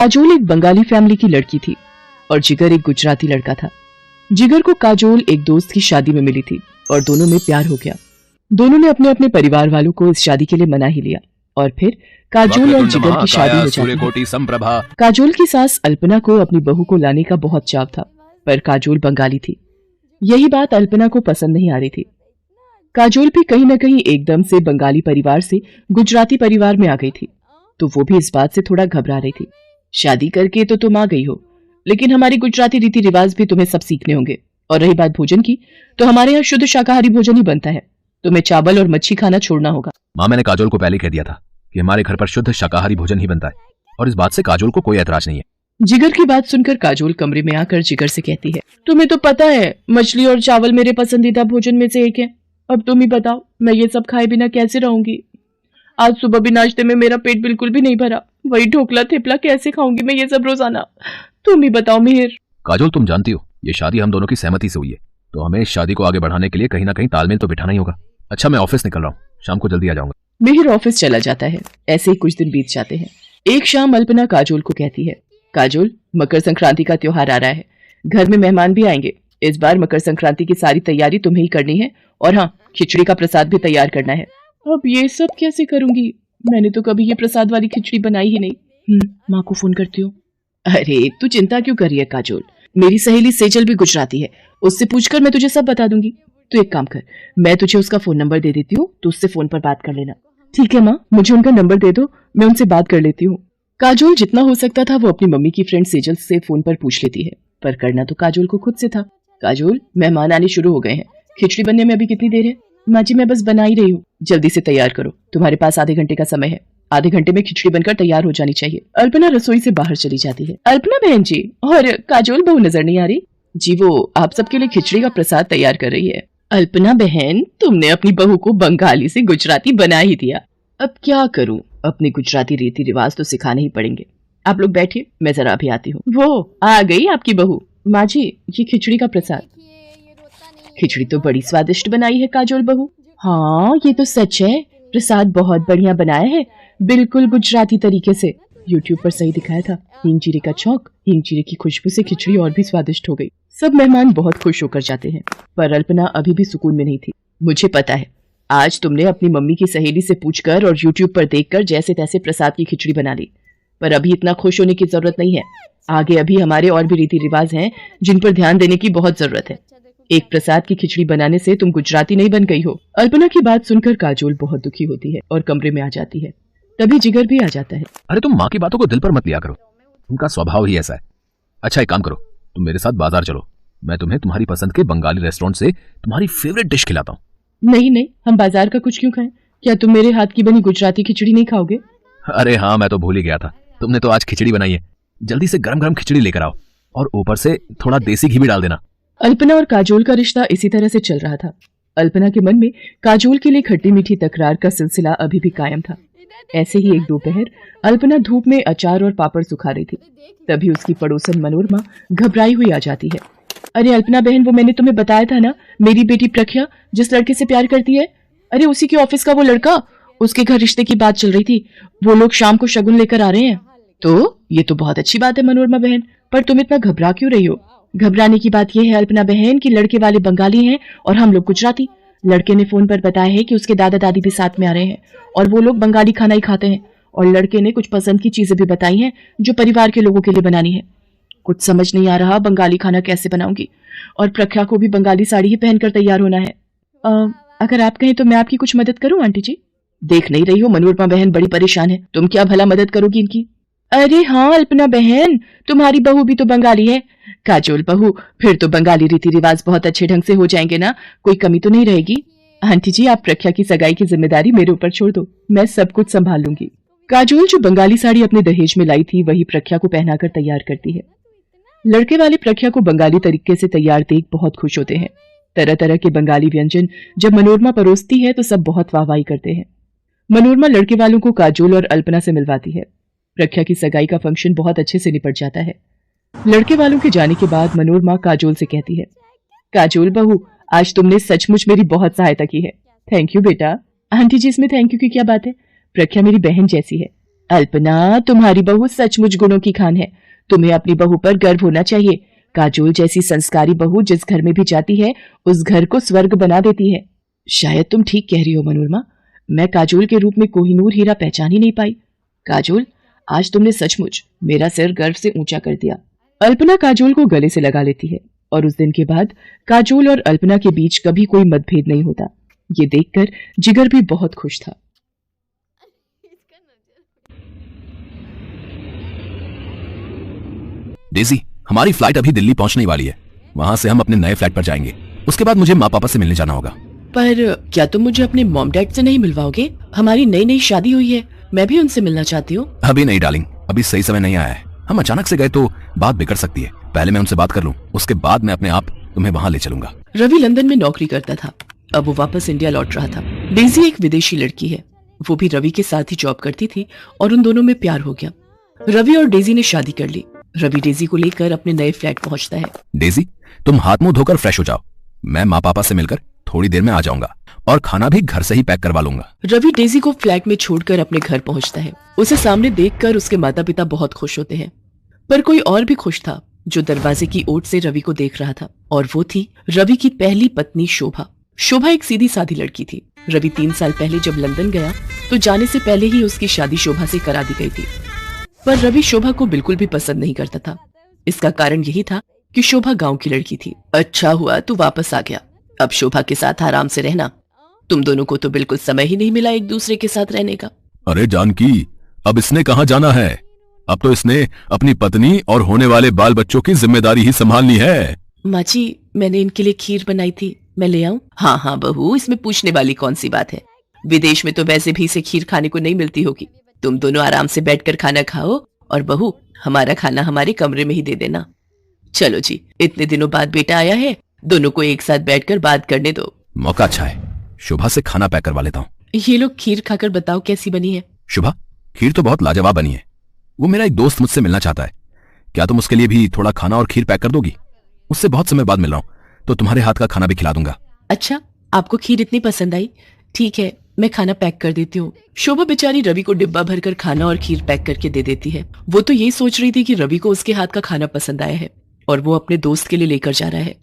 काजोल एक बंगाली फैमिली की लड़की थी और जिगर एक गुजराती लड़का था। जिगर को काजोल एक दोस्त की शादी में मिली थी और दोनों में प्यार हो गया। दोनों ने अपने अपने परिवार वालों को इस शादी के लिए मना ही लिया और फिर काजोल और जिगर की शादी हो जाती है। काजोल की सास अल्पना को अपनी बहू को लाने का बहुत चाव था, पर काजोल बंगाली थी। यही बात अल्पना को पसंद नहीं आ रही थी। काजोल भी कहीं न कहीं एकदम से बंगाली परिवार से गुजराती परिवार में आ गई थी, तो वो भी इस बात से थोड़ा घबरा रही थी। शादी करके तो तुम आ गई हो, लेकिन हमारी गुजराती रीति रिवाज भी तुम्हें सब सीखने होंगे। और रही बात भोजन की, तो हमारे यहाँ शुद्ध शाकाहारी भोजन ही बनता है। तुम्हें चावल और मच्छी खाना छोड़ना होगा। माँ, मैंने काजोल को पहले कह दिया था कि हमारे घर पर शुद्ध शाकाहारी भोजन ही बनता है और इस बात से काजोल को कोई ऐतराज नहीं है। जिगर की बात सुनकर काजोल कमरे में आकर जिगर से कहती है, तुम्हें तो पता है मछली और चावल मेरे पसंदीदा भोजन में से एक है। अब तुम ही बताओ, मैं ये सब खाए बिना कैसे रहूंगी? आज सुबह भी नाश्ते में मेरा पेट बिल्कुल भी नहीं भरा, वही ढोकला थेपला कैसे खाऊंगी मैं ये सब रोजाना? तुम ही बताओ मिहिर। काजोल, तुम जानती हो ये शादी हम दोनों की सहमति से हुई है, तो हमें इस शादी को आगे बढ़ाने के लिए कहीं ना कहीं तालमेल तो बिठाना ही होगा। अच्छा, मैं ऑफिस निकल रहा हूँ, शाम को जल्दी आ जाऊंगा। मिहिर ऑफिस चला जाता है। ऐसे ही कुछ दिन बीत जाते हैं। एक शाम अल्पना काजोल को कहती है, काजोल, मकर संक्रांति का त्योहार आ रहा है, घर में मेहमान भी आएंगे। इस बार मकर संक्रांति की सारी तैयारी तुम्हें ही करनी है और हाँ, खिचड़ी का प्रसाद भी तैयार करना है। अब ये सब कैसे करूंगी? मैंने तो कभी ये प्रसाद वाली खिचड़ी बनाई ही नहीं। माँ को फोन करती हूँ। अरे तू चिंता क्यों कर रही है काजोल, मेरी सहेली सेजल भी गुजराती है, उससे पूछकर मैं तुझे सब बता दूंगी। तू एक काम कर, मैं तुझे उसका फोन नंबर दे देती हूँ, तो उससे फोन पर बात कर लेना। ठीक है माँ, मुझे उनका नंबर दे दो, मैं उनसे बात कर लेती हूँ। काजोल जितना हो सकता था वो अपनी मम्मी की फ्रेंड सेजल से फोन पर पूछ लेती है, पर करना तो काजोल को खुद से था। काजोल, मेहमान आने शुरू हो गए हैं, खिचड़ी बनने में अभी कितनी देर है? माँ जी, मैं बस बना ही रही हूँ, जल्दी से तैयार करो, तुम्हारे पास आधे घंटे का समय है। आधे घंटे में खिचड़ी बनकर तैयार हो जानी चाहिए। अल्पना रसोई से बाहर चली जाती है। अल्पना बहन जी, और काजोल बहू नजर नहीं आ रही जी? वो आप सबके लिए खिचड़ी का प्रसाद तैयार कर रही है। अल्पना बहन, तुमने अपनी बहू को बंगाली से गुजराती बना ही दिया। अब क्या करूं, अपने गुजराती रीति रिवाज तो सिखाने ही पड़ेंगे। आप लोग बैठिए, मैं जरा अभी आती हूँ। वो आ गई आपकी बहू। माँ जी, ये खिचड़ी का प्रसाद। खिचड़ी तो बड़ी स्वादिष्ट बनाई है काजोल बहू। हाँ, ये तो सच है, प्रसाद बहुत बढ़िया बनाया है, बिल्कुल गुजराती तरीके से। यूट्यूब पर सही दिखाया था। हींग जीरे का छौंक, हींग जीरे की खुशबू से खिचड़ी और भी स्वादिष्ट हो गई। सब मेहमान बहुत खुश होकर जाते हैं, पर अल्पना अभी भी सुकून में नहीं थी। मुझे पता है, आज तुमने अपनी मम्मी की सहेली से पूछकर और यूट्यूब पर देखकर जैसे तैसे प्रसाद की खिचड़ी बना ली, पर अभी इतना खुश होने की जरूरत नहीं है। आगे अभी हमारे और भी रीति रिवाज हैं जिन पर ध्यान देने की बहुत जरूरत है। एक प्रसाद की खिचड़ी बनाने से तुम गुजराती नहीं बन गई हो। अल्पना की बात सुनकर काजोल बहुत दुखी होती है और कमरे में आ जाती है। तभी जिगर भी आ जाता है। अरे तुम माँ की बातों को दिल पर मत लिया करो, उनका स्वभाव ही ऐसा है। अच्छा, एक काम करो, तुम मेरे साथ बाजार चलो, मैं तुम्हें तुम्हारी पसंद के बंगाली रेस्टोरेंट से तुम्हारी फेवरेट डिश खिलाता हूँ। नहीं नहीं, हम बाजार का कुछ क्यों खाएं? क्या तुम मेरे हाथ की बनी गुजराती खिचड़ी नहीं खाओगे? अरे हाँ, मैं तो भूल ही गया था, तुमने तो आज खिचड़ी बनाई है। जल्दी से गरम गरम खिचड़ी लेकर आओ और ऊपर से थोड़ा देसी घी भी डाल देना। अल्पना और काजोल का रिश्ता इसी तरह से चल रहा था। अल्पना के मन में काजोल के लिए खट्टी मीठी तकरार का सिलसिला अभी भी कायम था। ऐसे ही एक दोपहर अल्पना धूप में अचार और पापड़ सुखा रही थी। तभी उसकी पड़ोसन मनोरमा घबराई हुई आ जाती है। अरे अल्पना बहन, वो मैंने तुम्हें बताया था ना, मेरी बेटी प्रख्या जिस लड़के से प्यार करती है, अरे उसी के ऑफिस का वो लड़का, उसके घर रिश्ते की बात चल रही थी। वो लोग शाम को शगुन लेकर आ रहे हैं। तो ये तो बहुत अच्छी बात है मनोरमा बहन, पर तुम इतना घबरा क्यों रही हो? घबराने की बात यह है अल्पना बहन कि लड़के वाले बंगाली हैं और हम लोग गुजराती। लड़के ने फोन पर बताया है कि उसके दादा दादी भी साथ में आ रहे हैं और वो लोग बंगाली खाना ही खाते हैं। और लड़के ने कुछ पसंद की चीजें भी बताई हैं जो परिवार के लोगों के लिए बनानी है। कुछ समझ नहीं आ रहा बंगाली खाना कैसे बनाऊंगी, और प्रख्या को भी बंगाली साड़ी ही पहनकर तैयार होना है। अगर आप कहें तो मैं आपकी कुछ मदद करूं आंटी जी? देख नहीं रही हो मनोरमा बहन बड़ी परेशान है, तुम क्या भला मदद करोगी इनकी? अरे हाँ अल्पना बहन, तुम्हारी बहू भी तो बंगाली है। काजोल बहू, फिर तो बंगाली रीति रिवाज बहुत अच्छे ढंग से हो जाएंगे ना, कोई कमी तो नहीं रहेगी। आंटी जी, आप प्रख्या की सगाई की जिम्मेदारी मेरे ऊपर छोड़ दो, मैं सब कुछ संभाल लूंगी। काजोल जो बंगाली साड़ी अपने दहेज में लाई थी वही प्रख्या को पहनाकर तैयार करती है। लड़के वाले प्रख्या को बंगाली तरीके से तैयार देख बहुत खुश होते हैं। तरह तरह के बंगाली व्यंजन जब मनोरमा परोसती है तो सब बहुत वाहवाही करते हैं। मनोरमा लड़के वालों को काजोल और अल्पना से मिलवाती है। प्रख्या की सगाई का फंक्शन बहुत अच्छे से निपट जाता है। लड़के वालों के जाने के बाद मनोरमा काजोल से कहती है, काजोल बहू, आज तुमने सचमुच मेरी बहुत सहायता की है। थैंक यू बेटा। आंटी जी, इसमें थैंक यू की क्या बात है? प्रख्या मेरी बहन जैसी है, अल्पना, तुम्हारी बहू सचमुच गुणों की खान है। तुम्हें अपनी बहू पर गर्व होना चाहिए। काजोल जैसी संस्कारी बहू जिस घर में भी जाती है उस घर को स्वर्ग बना देती है। शायद तुम ठीक कह रही हो मनोरमा। मैं काजोल के रूप में कोहिनूर हीरा पहचान ही नहीं पाई। काजोल, आज तुमने सचमुच मेरा सिर गर्व से ऊंचा कर दिया। अल्पना काजोल को गले से लगा लेती है और उस दिन के बाद काजोल और अल्पना के बीच कभी कोई मतभेद नहीं होता। ये देखकर जिगर भी बहुत खुश था। डेजी, हमारी फ्लाइट अभी दिल्ली पहुंचने वाली है। वहां से हम अपने नए फ्लैट पर जाएंगे। उसके बाद मुझे माँ पापा से मिलने जाना होगा। पर क्या तुम मुझे अपने मॉम डैड से नहीं मिलवाओगे? हमारी नई नई शादी हुई है, मैं भी उनसे मिलना चाहती हूँ। अभी नहीं डार्लिंग, अभी सही समय नहीं आया है। हम अचानक से गए तो बात बिगड़ सकती है। पहले मैं उनसे बात कर लूं, उसके बाद मैं अपने आप तुम्हें वहां ले चलूंगा। रवि लंदन में नौकरी करता था। अब वो वापस इंडिया लौट रहा था। डेजी एक विदेशी लड़की है। वो भी रवि के साथ ही जॉब करती थी और उन दोनों में प्यार हो गया। रवि और डेजी ने शादी कर ली। रवि डेजी को लेकर अपने नए फ्लैट पहुंचता है। डेजी, तुम हाथ मुंह धोकर फ्रेश हो जाओ। मैं माँ पापा से मिलकर थोड़ी देर में आ जाऊंगा और खाना भी घर से ही पैक करवा लूंगा। रवि डेजी को फ्लैट में छोड़कर अपने घर पहुंचता है। उसे सामने देखकर उसके माता पिता बहुत खुश होते हैं। पर कोई और भी खुश था जो दरवाजे की ओट से रवि को देख रहा था, और वो थी रवि की पहली पत्नी शोभा। शोभा एक सीधी सादी लड़की थी। रवि 3 साल पहले जब लंदन गया तो जाने से पहले ही उसकी शादी शोभा से करा दी गई थी। पर रवि शोभा को बिल्कुल भी पसंद नहीं करता था। इसका कारण यही था कि शोभा गांव की लड़की थी। अच्छा हुआ तू वापस आ गया। अब शोभा के साथ आराम से रहना। तुम दोनों को तो बिल्कुल समय ही नहीं मिला एक दूसरे के साथ रहने का। अरे जानकी, अब इसने कहाँ जाना है? अब तो इसने अपनी पत्नी और होने वाले बाल बच्चों की जिम्मेदारी ही संभालनी है। माँ जी, मैंने इनके लिए खीर बनाई थी, मैं ले आऊं? हाँ हाँ बहू, इसमें पूछने वाली कौन सी बात है। विदेश में तो वैसे भी इसे खीर खाने को नहीं मिलती होगी। तुम दोनों आराम से बैठकर खाना खाओ और बहू हमारा खाना हमारे कमरे में ही दे देना। चलो जी, इतने दिनों बाद बेटा आया है, दोनों को एक साथ बैठकर बात करने दो। मौका अच्छा है, शुभा से खाना पैक करवा लेता हूँ। ये लोग खीर खाकर बताओ कैसी बनी है। शुभा, खीर तो बहुत लाजवाब बनी है। वो मेरा एक दोस्त मुझसे मिलना चाहता है। क्या तुम उसके लिए भी थोड़ा खाना और खीर पैक कर दोगी? उससे बहुत समय बाद मिल रहा हूँ तो तुम्हारे हाथ का खाना भी खिला दूंगा। अच्छा, आपको खीर इतनी पसंद आई? ठीक है, मैं खाना पैक कर देती हूँ। शोभा बेचारी रवि को डिब्बा भरकर खाना और खीर पैक करके दे देती है। वो तो यही सोच रही थी कि रवि को उसके हाथ का खाना पसंद आया है और वो अपने दोस्त के लिए लेकर जा रहा है,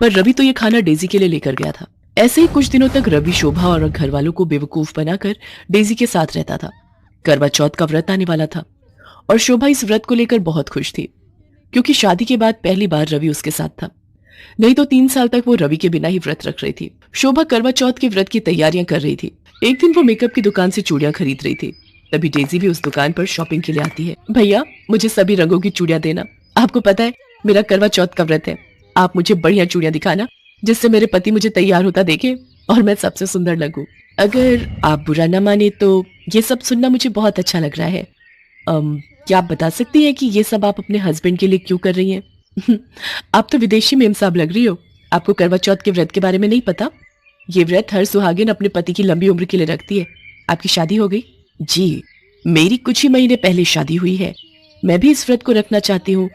पर रवि तो ये खाना डेजी के लिए लेकर गया था। ऐसे ही कुछ दिनों तक रवि शोभा और घर वालों को बेवकूफ बनाकर डेजी के साथ रहता था। करवा चौथ का व्रत आने वाला था और शोभा इस व्रत को लेकर बहुत खुश थी, क्योंकि शादी के बाद पहली बार रवि उसके साथ था। नहीं तो 3 साल तक वो रवि के बिना ही व्रत रख रही थी। शोभा करवा चौथ के व्रत की तैयारियां कर रही थी। एक दिन वो मेकअप की दुकान से चूड़ियां खरीद रही थी। तभी डेजी भी उस दुकान पर शॉपिंग के लिए आती है। भैया, मुझे सभी रंगों की चूड़ियां देना। आपको पता है मेरा करवा चौथ का व्रत है। आप मुझे बढ़िया चूड़ियां दिखाना जिससे मेरे पति मुझे तैयार होता देखे और मैं सबसे सुंदर लगूं। अगर आप बुरा न माने तो ये सब सुनना मुझे बहुत अच्छा लग रहा है। क्या आप बता सकती हैं कि ये सब आप अपने हस्बैंड के लिए क्यों कर रही हैं? आप तो विदेशी मेम साहब लग रही हो। आपको करवा चौथ के व्रत के बारे में नहीं पता? ये व्रत हर सुहागिन अपने पति की लंबी उम्र के लिए रखती है। आपकी शादी हो गई? जी, मेरी कुछ ही महीने पहले शादी हुई है। मैं भी इस व्रत को रखना चाहती हूँ।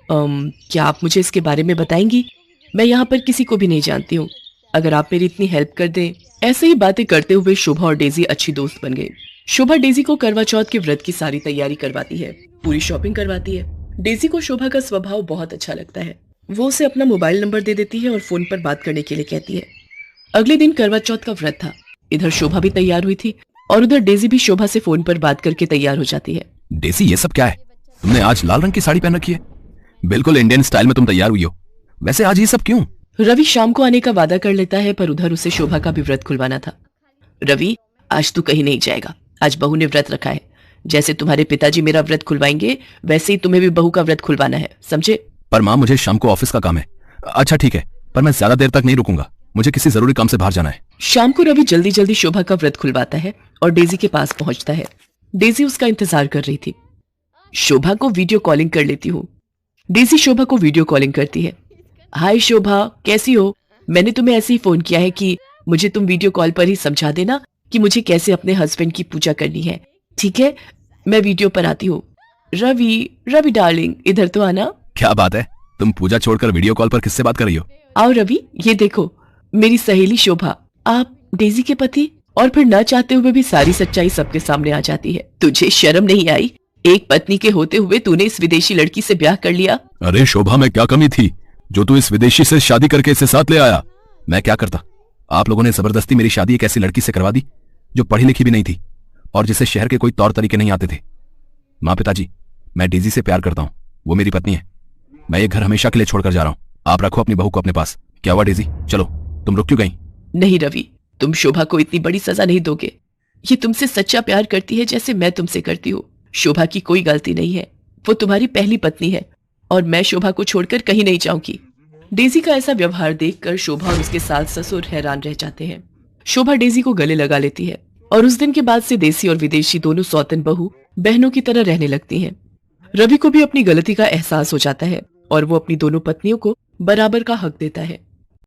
क्या आप मुझे इसके बारे में बताएंगी? मैं यहाँ पर किसी को भी नहीं जानती हूँ। अगर आप मेरी इतनी हेल्प कर दें। ऐसे ही बातें करते हुए शोभा और डेजी अच्छी दोस्त बन गई। शोभा डेजी को करवा चौथ के व्रत की सारी तैयारी करवाती है, पूरी शॉपिंग करवाती है। डेजी को शोभा का स्वभाव बहुत अच्छा लगता है। वो उसे अपना मोबाइल नंबर दे देती है और फोन पर बात करने के लिए कहती है। अगले दिन करवा चौथ का व्रत था। इधर शोभा भी तैयार हुई थी और उधर डेजी भी शोभा से फोन पर बात करके तैयार हो जाती है। डेजी, ये सब क्या है? तुमने आज लाल रंग की साड़ी पहन रखी है। बिल्कुल इंडियन स्टाइल में तुम तैयार हुई हो। वैसे आज ये सब क्यों? रवि शाम को आने का वादा कर लेता है, पर उधर उसे शोभा का भी व्रत खुलवाना था। रवि, आज तू कहीं नहीं जाएगा। आज बहू ने व्रत रखा है। जैसे तुम्हारे पिताजी मेरा व्रत खुलवाएंगे वैसे ही तुम्हें भी बहू का व्रत खुलवाना है, समझे? पर माँ, मुझे शाम को ऑफिस का काम है। अच्छा ठीक है, पर मैं ज्यादा देर तक नहीं रुकूंगा। मुझे किसी जरूरी काम से बाहर जाना है। शाम को रवि जल्दी जल्दी शोभा का व्रत खुलवाता है और डेजी के पास पहुंचता है। डेजी उसका इंतजार कर रही थी। शोभा को वीडियो कॉलिंग कर लेती हूँ। डेजी शोभा को वीडियो कॉलिंग करती है। हाय शोभा, कैसी हो? मैंने तुम्हें ऐसे ही फोन किया है कि मुझे तुम वीडियो कॉल पर ही समझा देना कि मुझे कैसे अपने हस्बैंड की पूजा करनी है, ठीक है? मैं वीडियो पर आती हूँ। रवि डार्लिंग, इधर तो आना। क्या बात है, तुम पूजा छोड़कर वीडियो कॉल पर किससे बात कर रही हो? आओ रवि, ये देखो मेरी सहेली शोभा। आप डेजी के पति? और फिर न चाहते हुए भी सारी सच्चाई सबके सामने आ जाती है। तुझे शर्म नहीं आई? एक पत्नी के होते हुए तूने इस विदेशी लड़की से ब्याह कर लिया। अरे शोभा, में क्या कमी थी जो तू इस विदेशी से शादी करके इसे साथ ले आया? मैं क्या करता? आप लोगों ने जबरदस्ती मेरी शादी एक ऐसी लड़की से करवा दी जो पढ़ी लिखी भी नहीं थी और जिसे शहर के कोई तौर तरीके नहीं आते थे। माँ पिताजी, मैं डेजी से प्यार करता हूँ, वो मेरी पत्नी है। मैं ये घर हमेशा के लिए छोड़कर जा रहा हूँ। आप रखो अपनी बहू को अपने पास। क्या हुआ डेजी, चलो, तुम रुक क्यों गई? नहीं रवि, तुम शोभा को इतनी बड़ी सजा नहीं दोगे। ये तुमसे सच्चा प्यार करती है जैसे मैं तुमसे करती हूँ। शोभा की कोई गलती नहीं है, वो तुम्हारी पहली पत्नी है और मैं शोभा को छोड़कर कहीं नहीं जाऊंगी। डेजी का ऐसा व्यवहार देखकर शोभा और उसके सास ससुर हैरान रह जाते हैं। शोभा डेजी को गले लगा लेती है और उस दिन के बाद से देसी और विदेशी दोनों सौतन बहू बहनों की तरह रहने लगती हैं। रवि को भी अपनी गलती का एहसास हो जाता है और वो अपनी दोनों पत्नियों को बराबर का हक देता है।